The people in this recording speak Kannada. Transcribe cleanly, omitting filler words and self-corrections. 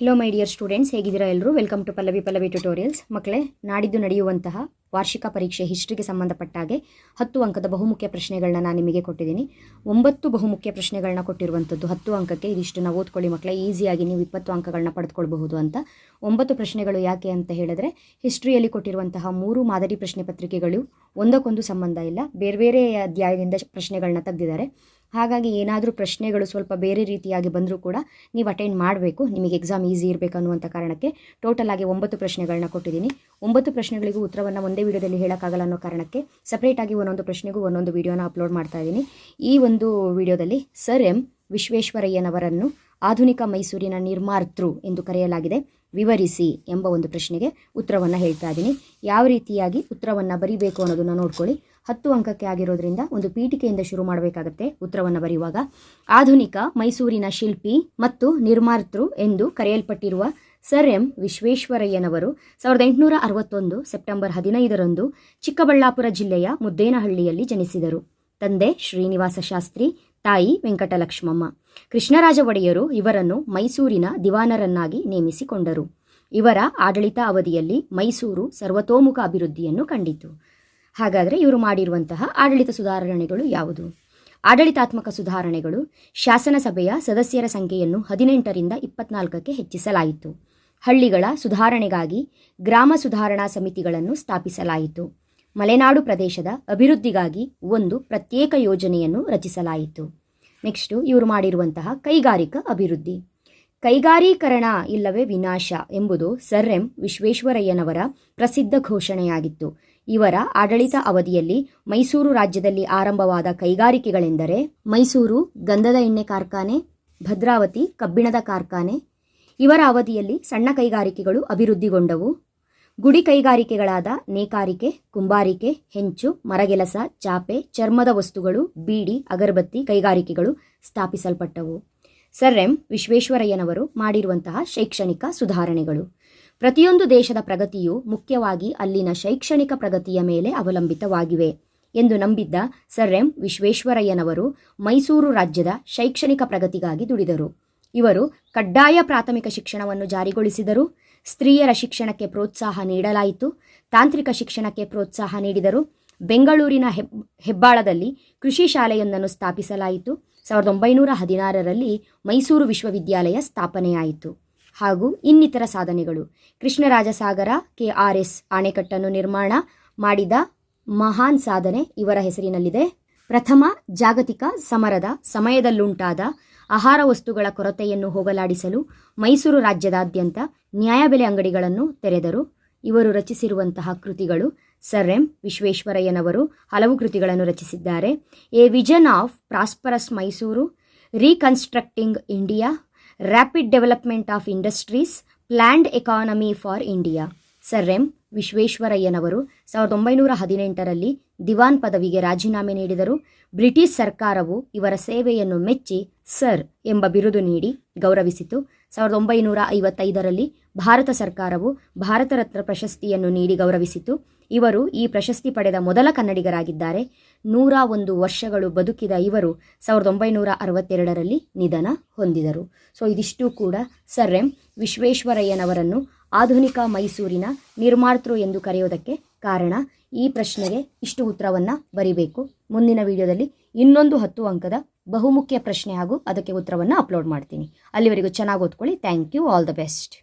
ಹೆಲೋ ಮೈ ಡಿಯರ್ ಸ್ಟೂಡೆಂಟ್ಸ್, ಹೇಗಿದ್ದೀರಾ ಎಲ್ಲರೂ? Welcome to Pallavi tutorials. ಮಕ್ಕಳೇ, ನಾಡಿದ್ದು ನಡೆಯುವಂತಹ ವಾರ್ಷಿಕ ಪರೀಕ್ಷೆ ಹಿಸ್ಟ್ರಿಗೆ ಸಂಬಂಧಪಟ್ಟ ಹಾಗೆ 10 ಅಂಕದ ಬಹುಮುಖ್ಯ ಪ್ರಶ್ನೆಗಳನ್ನ ನಾನು ನಿಮಗೆ ಕೊಟ್ಟಿದ್ದೀನಿ. 9 ಬಹುಮುಖ್ಯ ಪ್ರಶ್ನೆಗಳನ್ನ ಕೊಟ್ಟಿರುವಂಥದ್ದು 10 ಅಂಕಕ್ಕೆ. ಇದಿಷ್ಟನ್ನು ಓದ್ಕೊಳ್ಳಿ ಮಕ್ಕಳೇ, ಈಸಿಯಾಗಿ ನೀವು 20 ಅಂಕಗಳನ್ನ ಪಡೆದುಕೊಳ್ಬಹುದು ಅಂತ. 9 ಪ್ರಶ್ನೆಗಳು ಯಾಕೆ ಅಂತ ಹೇಳಿದ್ರೆ, ಹಿಸ್ಟ್ರಿಯಲ್ಲಿ ಕೊಟ್ಟಿರುವಂತಹ 3 ಮಾದರಿ ಪ್ರಶ್ನೆ ಪತ್ರಿಕೆಗಳು ಒಂದಕ್ಕೊಂದು ಸಂಬಂಧ ಇಲ್ಲ, ಬೇರೆ ಬೇರೆ ಅಧ್ಯಾಯದಿಂದ ಪ್ರಶ್ನೆಗಳನ್ನ ತೆಗೆದಿದ್ದಾರೆ. ಹಾಗಾಗಿ ಏನಾದರೂ ಪ್ರಶ್ನೆಗಳು ಸ್ವಲ್ಪ ಬೇರೆ ರೀತಿಯಾಗಿ ಬಂದರೂ ಕೂಡ ನೀವು ಅಟೆಂಡ್ ಮಾಡಬೇಕು, ನಿಮಗೆ ಎಕ್ಸಾಮ್ ಈಸಿ ಇರಬೇಕು ಅನ್ನುವಂಥ ಕಾರಣಕ್ಕೆ ಟೋಟಲ್ ಆಗಿ 9 ಪ್ರಶ್ನೆಗಳನ್ನ ಕೊಟ್ಟಿದ್ದೀನಿ. 9 ಪ್ರಶ್ನೆಗಳಿಗೂ ಉತ್ತರವನ್ನು ಒಂದೇ ವಿಡಿಯೋದಲ್ಲಿ ಹೇಳೋಕ್ಕಾಗಲ್ಲ ಅನ್ನೋ ಕಾರಣಕ್ಕೆ ಸಪ್ರೇಟಾಗಿ ಒಂದೊಂದು ಪ್ರಶ್ನೆಗೂ ಒಂದೊಂದು ವಿಡಿಯೋನ ಅಪ್ಲೋಡ್ ಮಾಡ್ತಾ ಇದ್ದೀನಿ. ಈ ಒಂದು ವಿಡಿಯೋದಲ್ಲಿ ಸರ್ ಎಂ ವಿಶ್ವೇಶ್ವರಯ್ಯನವರನ್ನು ಆಧುನಿಕ ಮೈಸೂರಿನ ನಿರ್ಮಾತೃ ಎಂದು ಕರೆಯಲಾಗಿದೆ, ವಿವರಿಸಿ ಎಂಬ ಒಂದು ಪ್ರಶ್ನೆಗೆ ಉತ್ತರವನ್ನು ಹೇಳ್ತಾ ಇದ್ದೀನಿ. ಯಾವ ರೀತಿಯಾಗಿ ಉತ್ತರವನ್ನು ಬರೀಬೇಕು ಅನ್ನೋದನ್ನು ನೋಡ್ಕೊಳ್ಳಿ. 10 ಅಂಕಕ್ಕೆ ಆಗಿರೋದ್ರಿಂದ ಒಂದು ಪೀಠಿಕೆಯಿಂದ ಶುರು ಮಾಡಬೇಕಾಗತ್ತೆ ಉತ್ತರವನ್ನು ಬರೆಯುವಾಗ. ಆಧುನಿಕ ಮೈಸೂರಿನ ಶಿಲ್ಪಿ ಮತ್ತು ನಿರ್ಮಾತೃ ಎಂದು ಕರೆಯಲ್ಪಟ್ಟಿರುವ ಸರ್ ಎಂ ವಿಶ್ವೇಶ್ವರಯ್ಯನವರು 1861 ಸೆಪ್ಟೆಂಬರ್ 15ರಂದು ಚಿಕ್ಕಬಳ್ಳಾಪುರ ಜಿಲ್ಲೆಯ ಮುದ್ದೇನಹಳ್ಳಿಯಲ್ಲಿ ಜನಿಸಿದರು. ತಂದೆ ಶ್ರೀನಿವಾಸ ಶಾಸ್ತ್ರಿ, ತಾಯಿ ವೆಂಕಟಲಕ್ಷ್ಮಮ್ಮ. ಕೃಷ್ಣರಾಜ ಒಡೆಯರು ಇವರನ್ನು ಮೈಸೂರಿನ ದಿವಾನರನ್ನಾಗಿ ನೇಮಿಸಿಕೊಂಡರು. ಇವರ ಆಡಳಿತ ಅವಧಿಯಲ್ಲಿ ಮೈಸೂರು ಸರ್ವತೋಮುಖ ಅಭಿವೃದ್ಧಿಯನ್ನು ಕಂಡಿತು. ಹಾಗಾದರೆ ಇವರು ಮಾಡಿರುವಂತಹ ಆಡಳಿತ ಸುಧಾರಣೆಗಳು ಯಾವುದು? ಆಡಳಿತಾತ್ಮಕ ಸುಧಾರಣೆಗಳು: ಶಾಸನ ಸಭೆಯ ಸದಸ್ಯರ ಸಂಖ್ಯೆಯನ್ನು 18ರಿಂದ 24ಕ್ಕೆ ಹೆಚ್ಚಿಸಲಾಯಿತು. ಹಳ್ಳಿಗಳ ಸುಧಾರಣೆಗಾಗಿ ಗ್ರಾಮ ಸುಧಾರಣಾ ಸಮಿತಿಗಳನ್ನು ಸ್ಥಾಪಿಸಲಾಯಿತು. ಮಲೆನಾಡು ಪ್ರದೇಶದ ಅಭಿವೃದ್ಧಿಗಾಗಿ ಒಂದು ಪ್ರತ್ಯೇಕ ಯೋಜನೆಯನ್ನು ರಚಿಸಲಾಯಿತು. ನೆಕ್ಸ್ಟು ಇವರು ಮಾಡಿರುವಂತಹ ಕೈಗಾರಿಕಾ ಅಭಿವೃದ್ಧಿ. ಕೈಗಾರೀಕರಣ ಇಲ್ಲವೇ ವಿನಾಶ ಎಂಬುದು ಸರ್ ಎಂ ವಿಶ್ವೇಶ್ವರಯ್ಯನವರ ಪ್ರಸಿದ್ಧ ಘೋಷಣೆಯಾಗಿತ್ತು. ಇವರ ಆಡಳಿತ ಅವಧಿಯಲ್ಲಿ ಮೈಸೂರು ರಾಜ್ಯದಲ್ಲಿ ಆರಂಭವಾದ ಕೈಗಾರಿಕೆಗಳೆಂದರೆ ಮೈಸೂರು ಗಂಧದ ಎಣ್ಣೆ ಕಾರ್ಖಾನೆ, ಭದ್ರಾವತಿ ಕಬ್ಬಿಣದ ಕಾರ್ಖಾನೆ. ಇವರ ಅವಧಿಯಲ್ಲಿ ಸಣ್ಣ ಕೈಗಾರಿಕೆಗಳು ಅಭಿವೃದ್ಧಿಗೊಂಡವು. ಗುಡಿ ಕೈಗಾರಿಕೆಗಳಾದ ನೇಕಾರಿಕೆ, ಕುಂಬಾರಿಕೆ, ಹೆಂಚು, ಮರಗೆಲಸ, ಚಾಪೆ, ಚರ್ಮದ ವಸ್ತುಗಳು, ಬೀಡಿ, ಅಗರಬತ್ತಿ ಕೈಗಾರಿಕೆಗಳು ಸ್ಥಾಪಿಸಲ್ಪಟ್ಟವು. ಸರ್ ಎಂ ವಿಶ್ವೇಶ್ವರಯ್ಯನವರು ಮಾಡಿರುವಂತಹ ಶೈಕ್ಷಣಿಕ ಸುಧಾರಣೆಗಳು: ಪ್ರತಿಯೊಂದು ದೇಶದ ಪ್ರಗತಿಯು ಮುಖ್ಯವಾಗಿ ಅಲ್ಲಿನ ಶೈಕ್ಷಣಿಕ ಪ್ರಗತಿಯ ಮೇಲೆ ಅವಲಂಬಿತವಾಗಿವೆ ಎಂದು ನಂಬಿದ್ದ ಸರ್ ಎಂ ವಿಶ್ವೇಶ್ವರಯ್ಯನವರು ಮೈಸೂರು ರಾಜ್ಯದ ಶೈಕ್ಷಣಿಕ ಪ್ರಗತಿಗಾಗಿ ದುಡಿದರು. ಇವರು ಕಡ್ಡಾಯ ಪ್ರಾಥಮಿಕ ಶಿಕ್ಷಣವನ್ನು ಜಾರಿಗೊಳಿಸಿದರು. ಸ್ತ್ರೀಯರ ಶಿಕ್ಷಣಕ್ಕೆ ಪ್ರೋತ್ಸಾಹ ನೀಡಲಾಯಿತು. ತಾಂತ್ರಿಕ ಶಿಕ್ಷಣಕ್ಕೆ ಪ್ರೋತ್ಸಾಹ ನೀಡಿದರು. ಬೆಂಗಳೂರಿನ ಹೆಬ್ಬಾಳದಲ್ಲಿ ಕೃಷಿ ಶಾಲೆಯೊಂದನ್ನು ಸ್ಥಾಪಿಸಲಾಯಿತು. 1916ರಲ್ಲಿ ಮೈಸೂರು ವಿಶ್ವವಿದ್ಯಾಲಯ ಸ್ಥಾಪನೆಯಾಯಿತು. ಹಾಗೂ ಇನ್ನಿತರ ಸಾಧನೆಗಳು: ಕೃಷ್ಣರಾಜಸಾಗರ KRS ಅಣೆಕಟ್ಟನ್ನು ನಿರ್ಮಾಣ ಮಾಡಿದ ಮಹಾನ್ ಸಾಧನೆ ಇವರ ಹೆಸರಿನಲ್ಲಿದೆ. ಪ್ರಥಮ ಜಾಗತಿಕ ಸಮರದ ಸಮಯದಲ್ಲುಂಟಾದ ಆಹಾರ ವಸ್ತುಗಳ ಕೊರತೆಯನ್ನು ಹೋಗಲಾಡಿಸಲು ಮೈಸೂರು ರಾಜ್ಯದಾದ್ಯಂತ ನ್ಯಾಯಬೆಲೆ ಅಂಗಡಿಗಳನ್ನು ತೆರೆದರು. ಇವರು ರಚಿಸಿರುವಂತಹ ಕೃತಿಗಳು: ಸರ್ ಎಂ ವಿಶ್ವೇಶ್ವರಯ್ಯನವರು ಹಲವು ಕೃತಿಗಳನ್ನು ರಚಿಸಿದ್ದಾರೆ. A vision of prosperous Mysore, reconstructing India, rapid development of industries, planned economy for India. Sir M ವಿಶ್ವೇಶ್ವರಯ್ಯನವರು 1918ರಲ್ಲಿ ದಿವಾನ್ ಪದವಿಗೆ ರಾಜೀನಾಮೆ ನೀಡಿದರು. ಬ್ರಿಟಿಷ್ ಸರ್ಕಾರವು ಇವರ ಸೇವೆಯನ್ನು ಮೆಚ್ಚಿ ಸರ್ ಎಂಬ ಬಿರುದು ನೀಡಿ ಗೌರವಿಸಿತು. 1955ರಲ್ಲಿ ಭಾರತ ಸರ್ಕಾರವು ಭಾರತ ರತ್ನ ಪ್ರಶಸ್ತಿಯನ್ನು ನೀಡಿ ಗೌರವಿಸಿತು. ಇವರು ಈ ಪ್ರಶಸ್ತಿ ಪಡೆದ ಮೊದಲ ಕನ್ನಡಿಗರಾಗಿದ್ದಾರೆ. 101 ವರ್ಷಗಳು ಬದುಕಿದ ಇವರು 1962ರಲ್ಲಿ ನಿಧನ ಹೊಂದಿದರು. ಸೊ ಇದಿಷ್ಟು ಕೂಡ ಸರ್ ಎಂ ವಿಶ್ವೇಶ್ವರಯ್ಯನವರನ್ನು ಆಧುನಿಕ ಮೈಸೂರಿನ ನಿರ್ಮಾತೃ ಎಂದು ಕರೆಯೋದಕ್ಕೆ ಕಾರಣ. ಈ ಪ್ರಶ್ನೆಗೆ ಇಷ್ಟು ಉತ್ತರವನ್ನು ಬರಿಬೇಕು. ಮುಂದಿನ ವಿಡಿಯೋದಲ್ಲಿ ಇನ್ನೊಂದು 10 ಅಂಕದ ಬಹುಮುಖ್ಯ ಪ್ರಶ್ನೆ ಹಾಗೂ ಅದಕ್ಕೆ ಉತ್ತರವನ್ನು ಅಪ್ಲೋಡ್ ಮಾಡ್ತೀನಿ. ಅಲ್ಲಿವರೆಗೂ ಚೆನ್ನಾಗಿ ಓದ್ಕೊಳ್ಳಿ. Thank you. All the best.